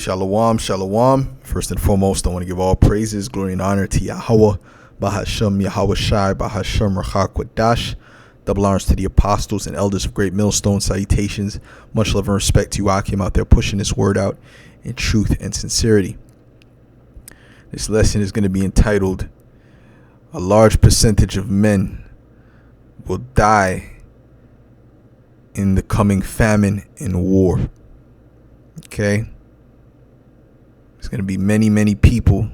Shalom, shalom. First and foremost, I want to give all praises, glory, and honor to Yahweh, Bahashem Yahweh Shai, Bahashem Rachak Wadash. Double honors to the apostles and elders of Great Millstone. Salutations. Much love and respect to you, Akim, out there pushing this word out in truth and sincerity. This lesson is going to be entitled, A Large Percentage of Men Will Die in the Coming Famine and War. Okay? There's going to be many, many people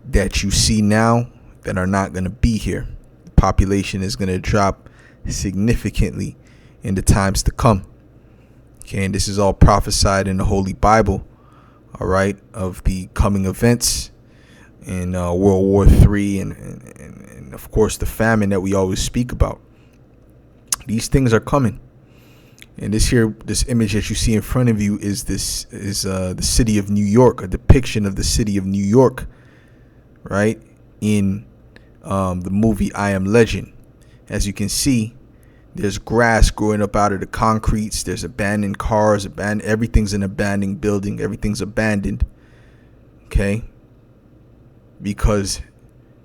that you see now that are not going to be here. The population is going to drop significantly in the times to come. Okay, and this is all prophesied in the Holy Bible, all right, of the coming events in World War III and of course, the famine that we always speak about. These things are coming. And this image that you see in front of you is the city of New York, a depiction of the city of New York, right? In the movie I Am Legend. As you can see, there's grass growing up out of the concretes. There's abandoned cars, everything's an abandoned building. Everything's abandoned. Okay? Because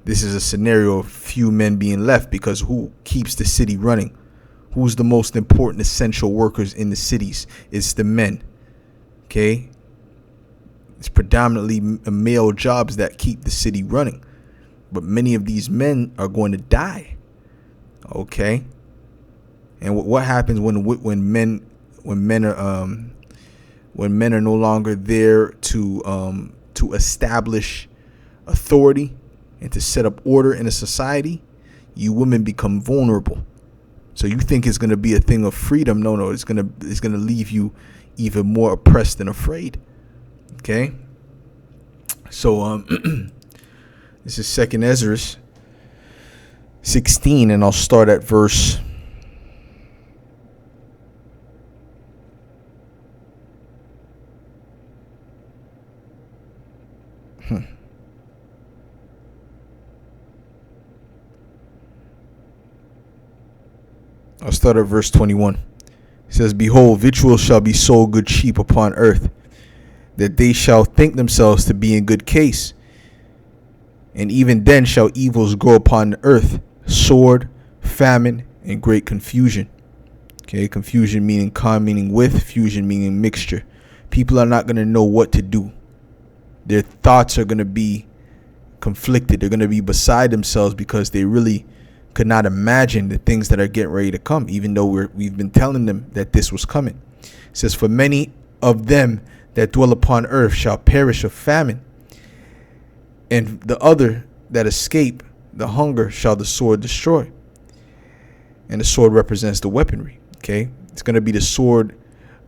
this is a scenario of few men being left, because who keeps the city running? Who's the most important essential workers in the cities? It's the men. Okay? It's predominantly male jobs that keep the city running. But many of these men are going to die. Okay? And what happens when men are no longer there to establish authority and to set up order in a society? You women become vulnerable. So you think it's going to be a thing of freedom? No, it's going to leave you even more oppressed and afraid. Okay? So this is 2nd Ezra 16, and I'll start at verse 21. It says, Behold, victuals shall be sold good cheap upon earth, that they shall think themselves to be in good case. And even then shall evils grow upon the earth, sword, famine, and great confusion. Okay, confusion meaning meaning with, fusion meaning mixture. People are not going to know what to do. Their thoughts are going to be conflicted. They're going to be beside themselves because they really could not imagine the things that are getting ready to come, even though we've been telling them that this was coming. It says, For many of them that dwell upon earth shall perish of famine, and the other that escape the hunger shall the sword destroy. And the sword represents the weaponry. Okay, it's going to be the sword.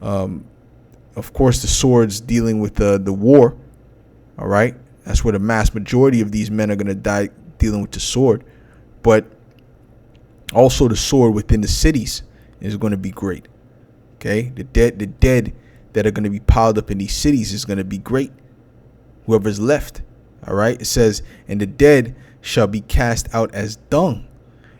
Of course, the sword's dealing with the war. All right, that's where the mass majority of these men are going to die, dealing with the sword. But also the sword within the cities is going to be great. Okay, the dead that are going to be piled up in these cities is going to be great. Whoever's left. All right, it says, and the dead shall be cast out as dung,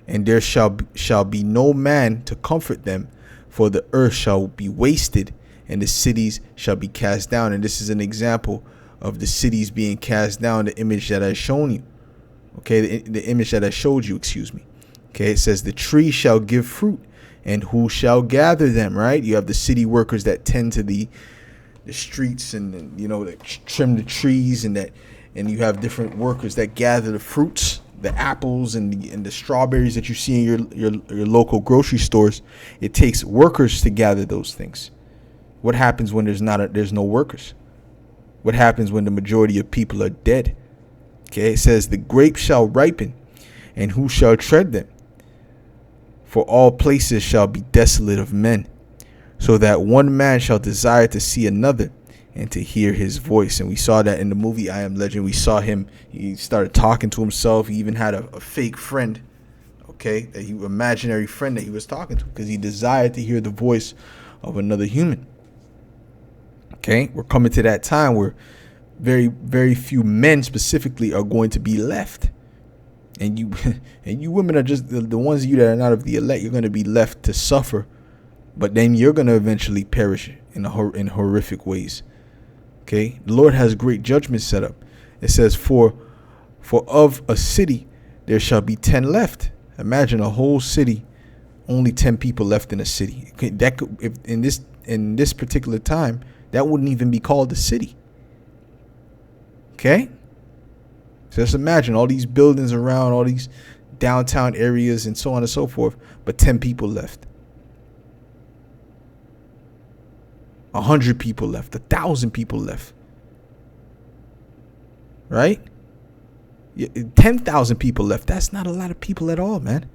and there shall be no man to comfort them, for the earth shall be wasted, and the cities shall be cast down. And this is an example of the cities being cast down, the image that I've shown you. Okay, the image that I showed you, excuse me. Okay, it says the tree shall give fruit, and who shall gather them, right? You have the city workers that tend to the streets and that trim the trees, and you have different workers that gather the fruits, the apples and the strawberries that you see in your local grocery stores. It takes workers to gather those things. What happens when there's no workers? What happens when the majority of people are dead? Okay, it says the grapes shall ripen, and who shall tread them? For all places shall be desolate of men, so that one man shall desire to see another and to hear his voice. And we saw that in the movie I Am Legend. We saw him. He started talking to himself. He even had a fake friend, okay, imaginary friend that he was talking to, because he desired to hear the voice of another human. Okay, we're coming to that time where very, very few men specifically are going to be left. And you women are just the ones of you that are not of the elect. You're going to be left to suffer, but then you're going to eventually perish in horrific ways. Okay, the Lord has great judgment set up. It says, for of a city there shall be 10 left. Imagine a whole city, only 10 people left in a city. That could, if in this particular time, that wouldn't even be called a city. Okay, so just imagine all these buildings around, all these downtown areas, and so on and so forth, but 10 people left. 100 people left, 1,000 people left, right? 10,000 people left. That's not a lot of people at all, man.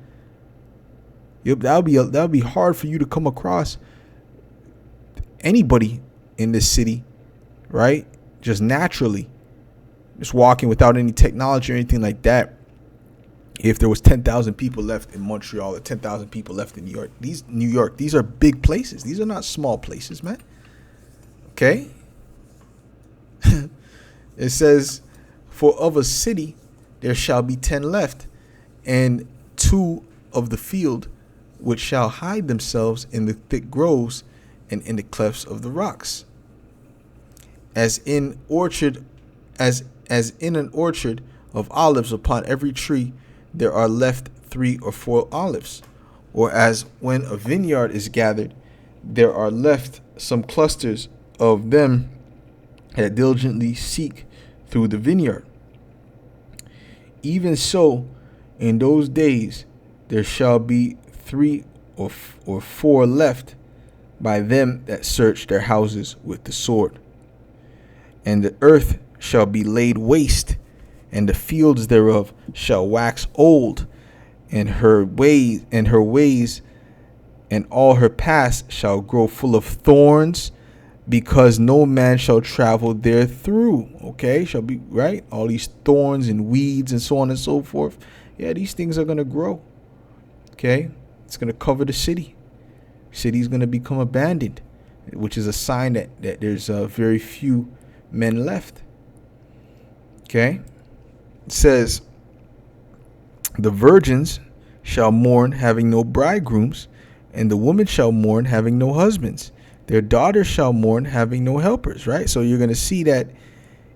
That'll be hard for you to come across anybody in this city, right? Just naturally, just walking without any technology or anything like that. If there was 10,000 people left in Montreal or 10,000 people left in New York, these are big places. These are not small places, man. Okay. It says, for of a city there shall be 10 left, and 2 of the field which shall hide themselves in the thick groves and in the clefts of the rocks. As in an orchard of olives, upon every tree there are left 3 or 4 olives. Or as when a vineyard is gathered, there are left some clusters of them that diligently seek through the vineyard. Even so, in those days there shall be 3 or 4 left by them that search their houses with the sword. And the earth shall be laid waste, and the fields thereof shall wax old, and her ways and all her paths shall grow full of thorns, because no man shall travel there through. Okay, shall be right. All these thorns and weeds and so on and so forth. Yeah, these things are gonna grow. Okay, it's gonna cover the city. City's gonna become abandoned, which is a sign that there's very few men left. Okay, it says, the virgins shall mourn, having no bridegrooms, and the women shall mourn, having no husbands. Their daughters shall mourn, having no helpers. Right. So you're going to see that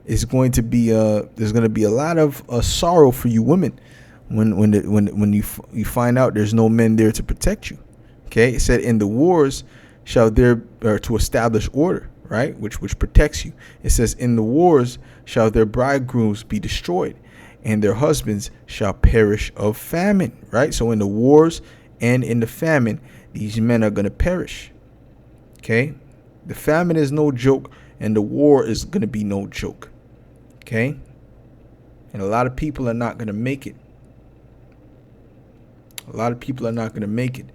it's going to be there's going to be a lot of sorrow for you women when you find out there's no men there to protect you. Okay. It said, in the wars shall there, or to establish order, right, which protects you. It says, in the wars shall their bridegrooms be destroyed, and their husbands shall perish of famine. Right. So in the wars and in the famine, these men are going to perish. Okay, the famine is no joke, and the war is going to be no joke. Okay, and a lot of people are not going to make it. A lot of people are not going to make it.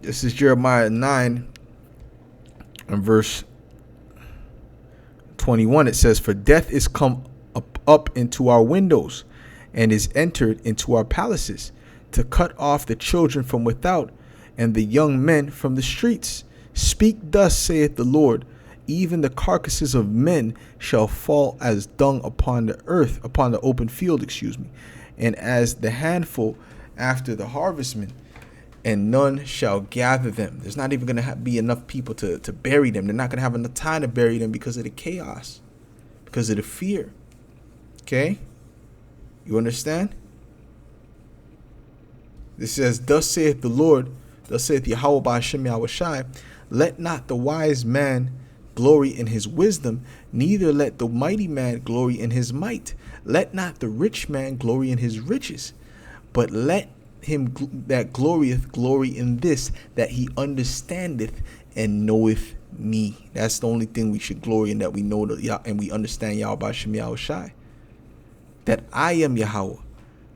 This is Jeremiah 9 and verse 21. It says, for death is come up into our windows, and is entered into our palaces, to cut off the children from without, and the young men from the streets. Speak thus, saith the Lord, even the carcasses of men shall fall as dung upon the earth, upon the open field, and as the handful after the harvestmen, and none shall gather them. There's not even going to be enough people to bury them. They're not going to have enough time to bury them because of the chaos, because of the fear. Okay? You understand? This says, thus saith the Lord, thus saith Yahweh Ba'ashem Yahushai, let not the wise man glory in his wisdom, neither let the mighty man glory in his might. Let not the rich man glory in his riches, but let him that glorieth glory in this, that he understandeth and knoweth me. That's the only thing we should glory in, that we know and we understand Yahweh Ba'ashem Yahushai. That I am Yahweh,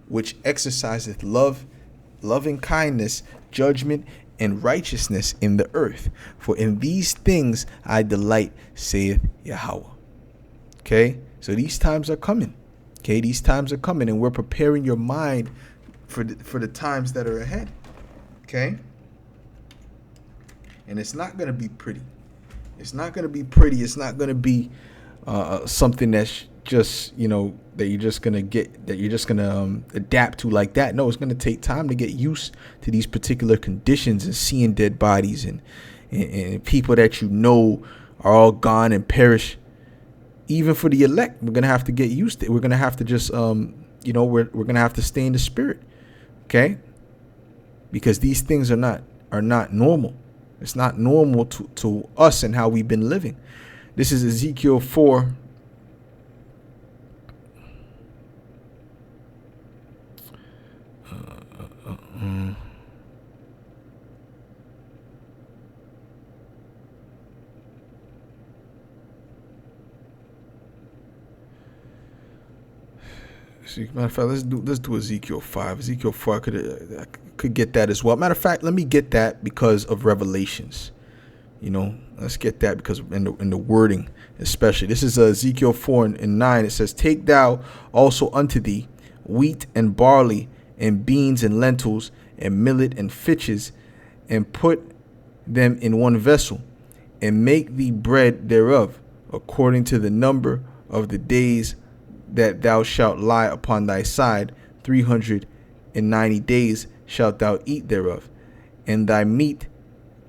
which exerciseth love, loving kindness, judgment, and righteousness in the earth. For in these things I delight, saith Yahweh. Okay, so these times are coming. Okay, these times are coming, and we're preparing your mind for the times that are ahead. Okay, and it's not going to be pretty. It's not going to be pretty. It's not going to be something that's just, that you're just going to get, that you're just going to adapt to like that. No, it's going to take time to get used to these particular conditions, and seeing dead bodies and people that are all gone and perish. Even for the elect, we're gonna have to get used to it. We're gonna have to just we're gonna have to stay in the spirit. Okay? Because these things are not normal. It's not normal to us and how we've been living. This is Ezekiel 4. Matter of fact, let's do Ezekiel 5. Ezekiel 4, I could get that as well. Matter of fact, let me get that because of Revelations. Let's get that because in the wording, especially. This is Ezekiel 4 and 9. It says, "Take thou also unto thee wheat and barley and beans and lentils and millet and fitches, and put them in one vessel, and make thee bread thereof, according to the number of the days that thou shalt lie upon thy side. 390 days shalt thou eat thereof, and thy meat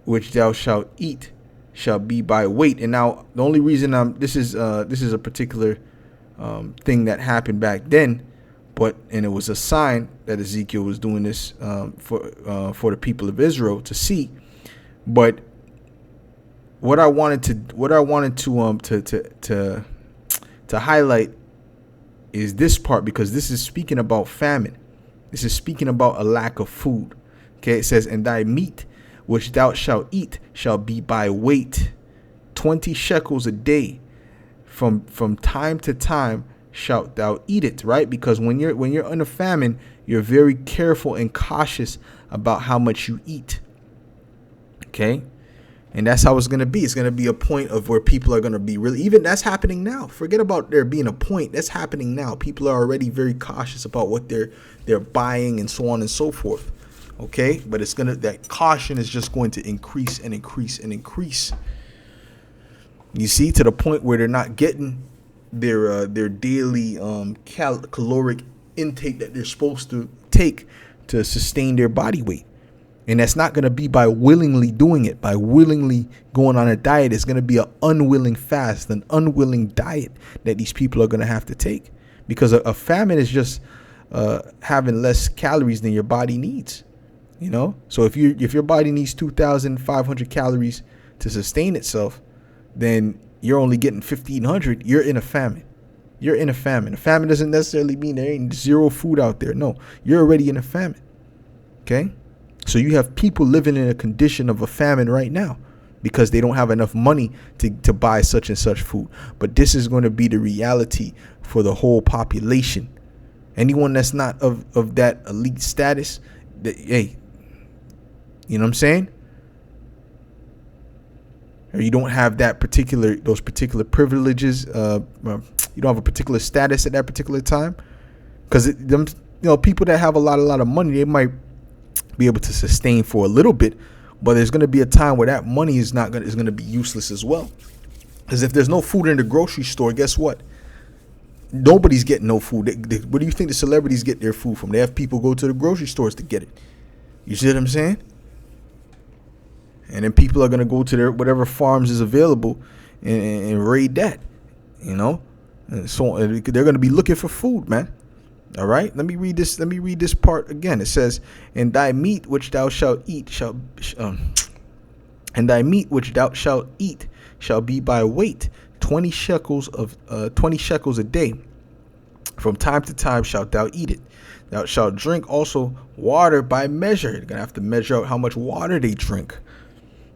which thou shalt eat shall be by weight." And now the only reason this is a particular thing that happened back then, and it was a sign that Ezekiel was doing this for the people of Israel to see. But what I wanted to highlight is this part, because this is speaking about famine. This is speaking about a lack of food. Okay, it says, "And thy meat which thou shalt eat shall be by weight, 20 shekels a day. From time to time shalt thou eat it." Right? Because when you're in a famine, you're very careful and cautious about how much you eat. Okay? And that's how it's going to be. It's going to be a point of where people are going to be really, even that's happening now. Forget about there being a point. That's happening now. People are already very cautious about what they're buying and so on and so forth. Okay? But that caution is just going to increase and increase and increase. You see, to the point where they're not getting their daily caloric intake that they're supposed to take to sustain their body weight. And that's not going to be by willingly doing it, by willingly going on a diet. It's going to be an unwilling fast, an unwilling diet that these people are going to have to take. Because a famine is just having less calories than your body needs. So if your body needs 2,500 calories to sustain itself, then you're only getting 1,500. You're in a famine. You're in a famine. A famine doesn't necessarily mean there ain't zero food out there. No, you're already in a famine. Okay? So you have people living in a condition of a famine right now because they don't have enough money to buy such and such food. But this is going to be the reality for the whole population. Anyone that's not of that elite status, hey, you know what I'm saying? Or you don't have those particular privileges. You don't have a particular status at that particular time. Because people that have a lot of money, they might be able to sustain for a little bit, but there's going to be a time where that money is going to be useless as well. Because if there's no food in the grocery store, guess what? Nobody's getting no food. Where do you think the celebrities get their food from? They have people go to the grocery stores to get it. You see what I'm saying? And then people are going to go to their whatever farms is available and raid that, and so they're going to be looking for food, man. All right, let me read this part again. It says, "And thy meat which thou shalt eat shall be by weight, 20 shekels a day. From time to time shalt thou eat it. Thou shalt drink also water by measure." You're gonna have to measure out how much water they drink.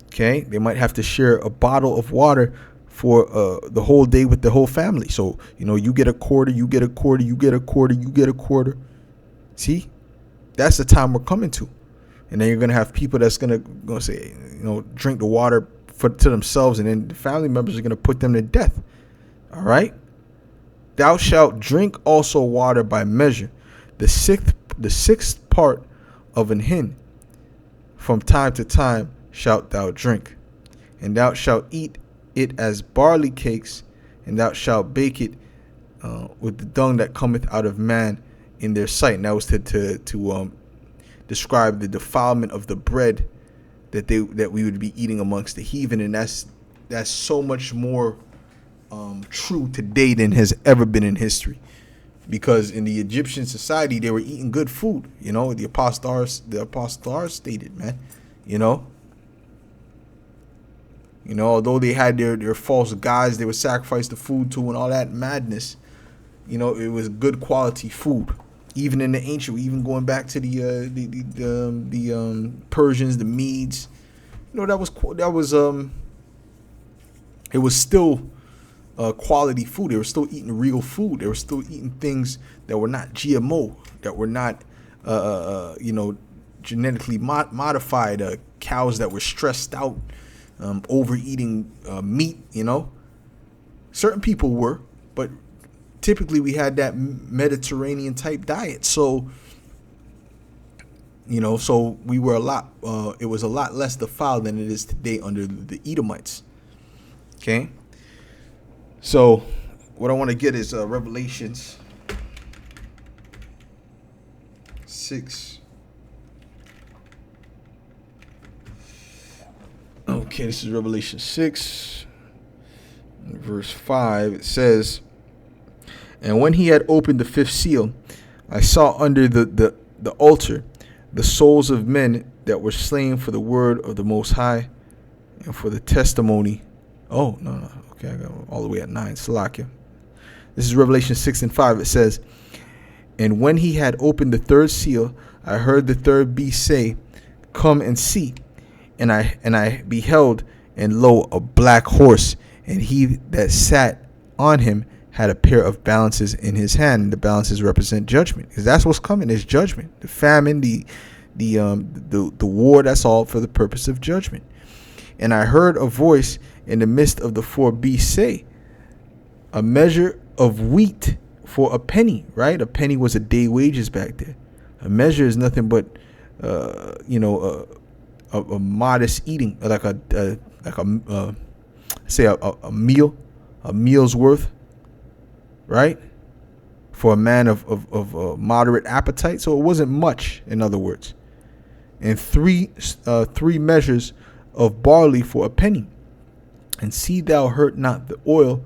Okay, they might have to share a bottle of water for the whole day with the whole family. So, you get a quarter, you get a quarter, you get a quarter, you get a quarter. See, that's the time we're coming to. And then you're going to have people that's going to say, drink the water to themselves, and then the family members are going to put them to death. All right. "Thou shalt drink also water by measure, the sixth part of an hin. From time to time shalt thou drink. And thou shalt eat it as barley cakes, and thou shalt bake it with the dung that cometh out of man in their sight." And that was to describe the defilement of the bread that we would be eating amongst the heathen, and that's that's so much more true today than has ever been in history. Because in the Egyptian society, they were eating good food. The apostles stated, man. Although they had their false gods, they would sacrifice the food to and all that madness. It was good quality food. Even in the ancient, even going back to the Persians, the Medes, it was still quality food. They were still eating real food. They were still eating things that were not GMO, that were not genetically modified, cows that were stressed out, overeating meat. Certain people were, but typically we had that Mediterranean type diet. So we were it was a lot less defiled than it is today under the Edomites. Okay. So what I want to get is Revelations 6. Okay, this is Revelation 6, verse 5. It says, "And when he had opened the fifth seal, I saw under the altar the souls of men that were slain for the word of the Most High and for the testimony." Oh, no. Okay, I got all the way at 9. Salakia. This is Revelation 6 and 5. It says, "And when he had opened the third seal, I heard the third beast say, 'Come and see.' And I beheld, and lo, a black horse, and he that sat on him had a pair of balances in his hand." And the balances represent judgment, because that's what's coming is judgment. The famine, the war, that's all for the purpose of judgment. "And I heard a voice in the midst of the four beasts say, 'A measure of wheat for a penny,'" right? A penny was a day wages back there. A measure is nothing but a modest eating, like a meal's worth, right? For a man of moderate appetite. So it wasn't much, in other words. "And three measures of barley for a penny. And see thou hurt not the oil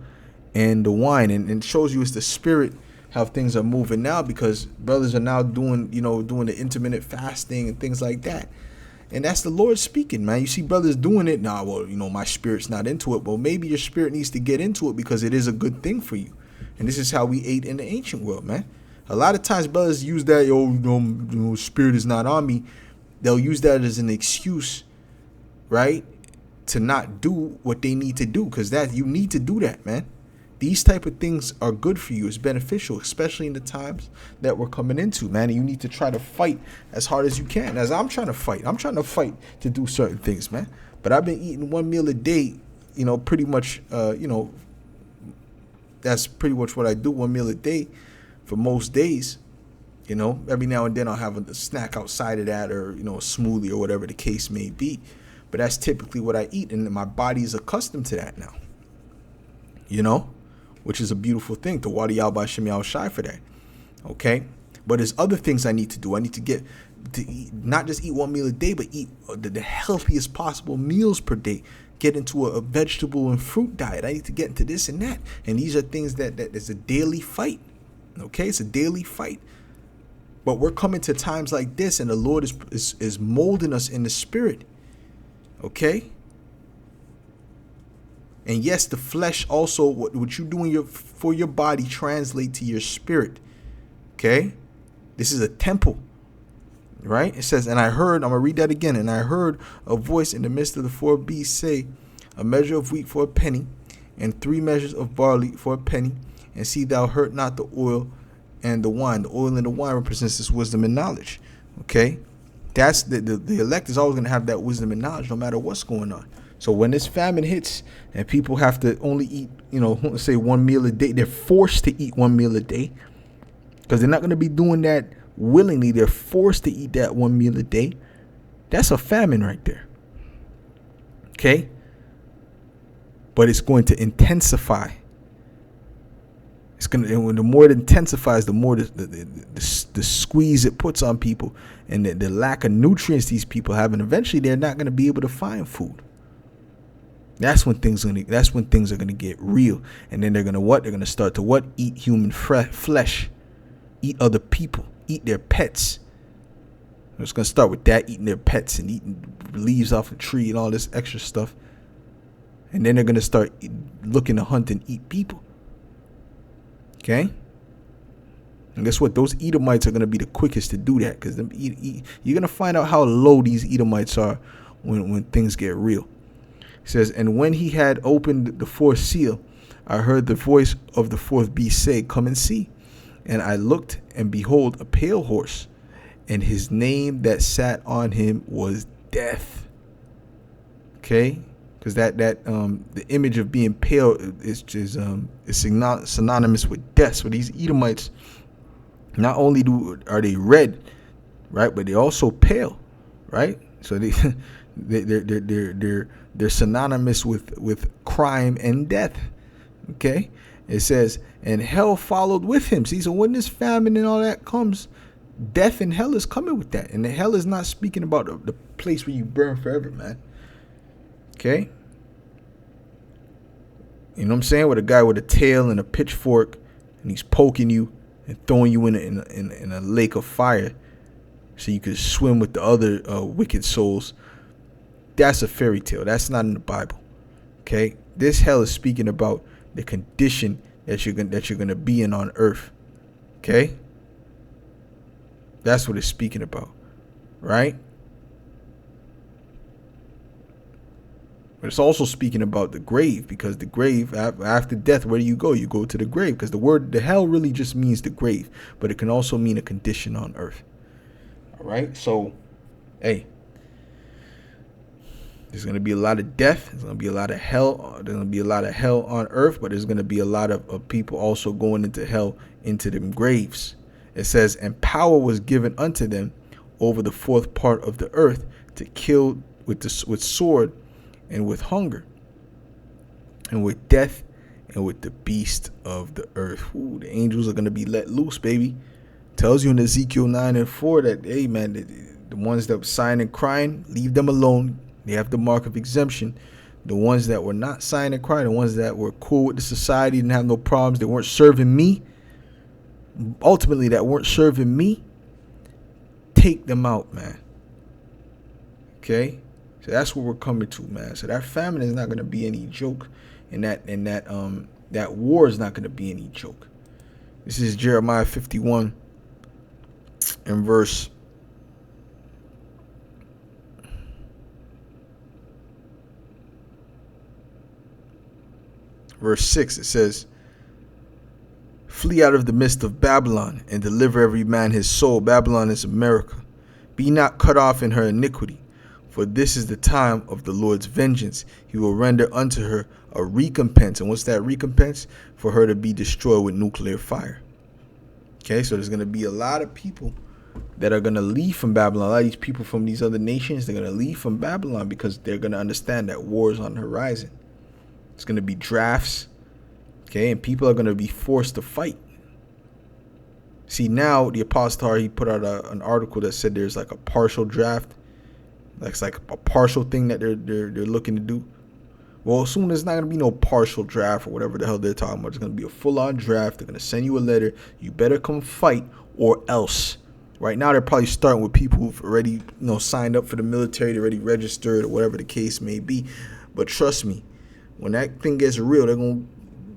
and the wine." And it shows you it's the spirit, how things are moving now, because brothers are now doing the intermittent fasting and things like that. And that's the Lord speaking, man. You see brothers doing it now. Well, my spirit's not into it. Well, maybe your spirit needs to get into it, because it is a good thing for you. And this is how we ate in the ancient world, man. A lot of times brothers use that, spirit is not on me. They'll use that as an excuse, right, to not do what they need to do, because that you need to do that, man. These type of things are good for you. It's beneficial, especially in the times that we're coming into, man. And you need to try to fight as hard as you can. As I'm trying to fight. I'm trying to fight to do certain things, man. But I've been eating one meal a day, pretty much, that's pretty much what I do, one meal a day for most days. Every now and then I'll have a snack outside of that, or, a smoothie or whatever the case may be. But that's typically what I eat. And my body is accustomed to that now, which is a beautiful thing. To Wadi Al Bashim Al Shai for that. Okay. But there's other things I need to do. I need to get to eat, not just eat one meal a day, but eat the healthiest possible meals per day. Get into a vegetable and fruit diet. I need to get into this and that. And these are things that is a daily fight. Okay. It's a daily fight. But we're coming to times like this, and the Lord is molding us in the spirit. Okay. And yes, the flesh also, what you doing for your body translate to your spirit. Okay. This is a temple, right? It says, "And I heard," I'm going to read that again. "And I heard a voice in the midst of the four beasts say, 'A measure of wheat for a penny, and 3 measures of barley for a penny. And see thou hurt not the oil and the wine.'" The oil and the wine represents this wisdom and knowledge. Okay. That's the elect is always going to have that wisdom and knowledge no matter what's going on. So when this famine hits and people have to only eat, say one meal a day, they're forced to eat one meal a day, because they're not going to be doing that willingly. They're forced to eat that one meal a day. That's a famine right there. Okay. But it's going to intensify. And the more it intensifies, the more the squeeze it puts on people, and the lack of nutrients these people have, and eventually they're not going to be able to find food. That's when things are gonna get real. And then they're gonna what? They're gonna start to what? Eat human flesh, eat other people, eat their pets. It's gonna start with that, eating their pets and eating leaves off a tree and all this extra stuff. And then they're gonna start looking to hunt and eat people. Okay. And guess what? Those Edomites are gonna be the quickest to do that, because you're gonna find out how low these Edomites are when things get real. It says, and when he had opened the fourth seal, I heard the voice of the fourth beast say, come and see. And I looked, and behold, a pale horse, and his name that sat on him was Death. Okay, because the image of being pale is synonymous with death. So these Edomites, not only are they red, right, but they're also pale, right? So they're synonymous with crime and death. Okay, it says, and hell followed with him. See, so when this famine and all that comes, death and hell is coming with that. And the hell is not speaking about the place where you burn forever, man. Okay, you know what I'm saying? With a guy with a tail and a pitchfork, and he's poking you and throwing you in a lake of fire, so you could swim with the other wicked souls. That's a fairy tale. That's not in the Bible. Okay, this hell is speaking about the condition that you're gonna be in on earth. Okay, that's what it's speaking about, right? But it's also speaking about the grave, because the grave, after death, where do you go? You go to the grave, because the hell really just means the grave, but it can also mean a condition on earth. All right, so, hey, there's going to be a lot of death. There's going to be a lot of hell. There's going to be a lot of hell on earth, but there's going to be a lot of people also going into hell, into them graves. It says, and power was given unto them over the fourth part of the earth to kill with sword and with hunger and with death and with the beast of the earth. Ooh, the angels are going to be let loose, baby. Tells you in Ezekiel 9:4 that, hey, man, the ones that were sighing and crying, leave them alone. They have the mark of exemption. The ones that were not sighing and crying, the ones that were cool with the society, didn't have no problems, they weren't serving me, ultimately that weren't serving me, take them out, man. Okay, so that's what we're coming to, man. So that famine is not going to be any joke, and that war is not going to be any joke. This is Jeremiah 51 and verse 6. It says, flee out of the midst of Babylon and deliver every man his soul. Babylon is America. Be not cut off in her iniquity, for this is the time of the Lord's vengeance. He will render unto her a recompense. And what's that recompense? For her to be destroyed with nuclear fire. Okay, so there's going to be a lot of people that are going to leave from Babylon. A lot of these people from these other nations, they're going to leave from Babylon because they're going to understand that war is on the horizon. It's going to be drafts, okay, and people are going to be forced to fight. See, now the Apostle, he put out an article that said there's like a partial draft. That's like a partial thing that they're looking to do. Well, soon there's not going to be no partial draft or whatever the hell they're talking about. It's going to be a full-on draft. They're going to send you a letter. You better come fight or else. Right now, they're probably starting with people who've already, signed up for the military, they're already registered or whatever the case may be. But trust me, when that thing gets real, they're going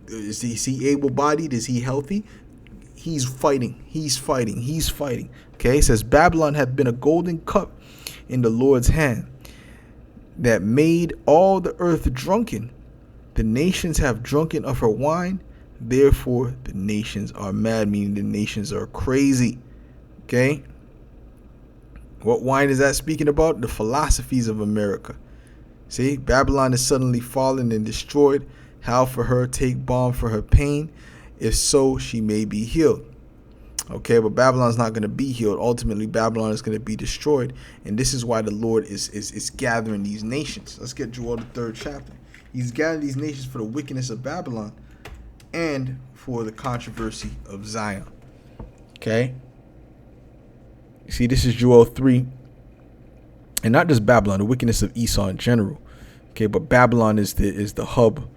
to, is he able-bodied? Is he healthy? He's fighting. He's fighting. He's fighting. Okay, it says, Babylon hath been a golden cup in the Lord's hand that made all the earth drunken. The nations have drunken of her wine. Therefore, the nations are mad, meaning the nations are crazy. Okay? What wine is that speaking about? The philosophies of America. See, Babylon is suddenly fallen and destroyed. How for her take balm for her pain? If so, she may be healed. Okay, but Babylon's not going to be healed. Ultimately, Babylon is going to be destroyed. And this is why the Lord is gathering these nations. Let's get Joel the 3rd chapter. He's gathering these nations for the wickedness of Babylon and for the controversy of Zion. Okay? See, this is Joel 3. And not just Babylon, the wickedness of Esau in general. Okay, but Babylon is the hub,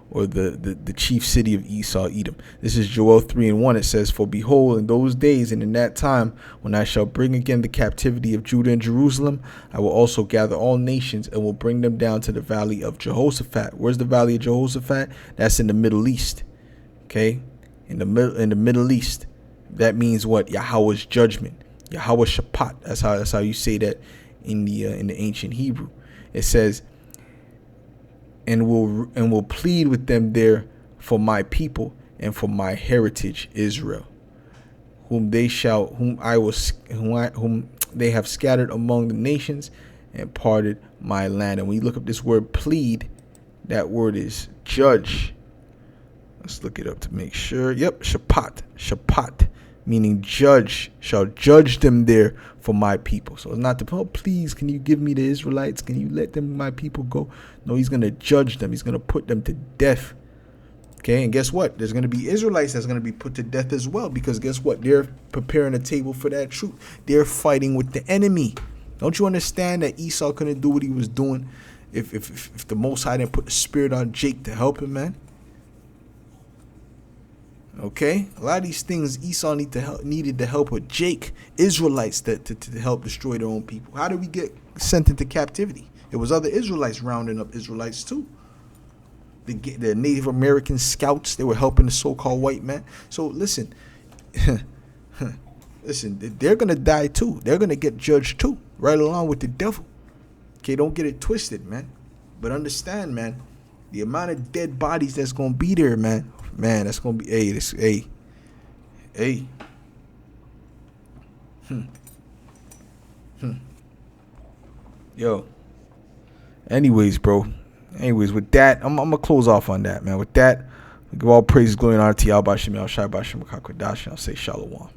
or the chief city of Esau, Edom. This is Joel 3:1. It says, "For behold, in those days and in that time, when I shall bring again the captivity of Judah and Jerusalem, I will also gather all nations and will bring them down to the valley of Jehoshaphat." Where's the valley of Jehoshaphat? That's in the Middle East. Okay, in the Middle East. That means what? Yahweh's judgment. Yahweh Shaphat. That's how you say that in the ancient Hebrew. It says, and will plead with them there for my people and for my heritage Israel, whom they have scattered among the nations and parted my land. And when you look up this word plead, that word is judge. Let's look it up to make sure. Yep, shapat, meaning judge, shall judge them there for my people. So it's not the, oh, please, can you give me the Israelites? Can you let them, my people, go? No, he's going to judge them. He's going to put them to death. Okay, and guess what? There's going to be Israelites that's going to be put to death as well, because guess what? They're preparing a table for that truth. They're fighting with the enemy. Don't you understand that Esau couldn't do what he was doing if the Most High didn't put the spirit on Jake to help him, man? Okay, a lot of these things Esau needed the help of Jake, Israelites, to help destroy their own people. How did we get sent into captivity? It was other Israelites rounding up Israelites too. The Native American scouts, they were helping the so-called white man. So listen, they're gonna die too. They're gonna get judged too, right along with the devil. Okay, don't get it twisted, man. But understand, man, the amount of dead bodies that's gonna be there, man, that's gonna be Yo. Anyways, bro. With that, I'm gonna close off on that, man. With that, we give all praise, glory, and honor to Yahweh Shem, El Shai, B'Shem, I'll say Shalom.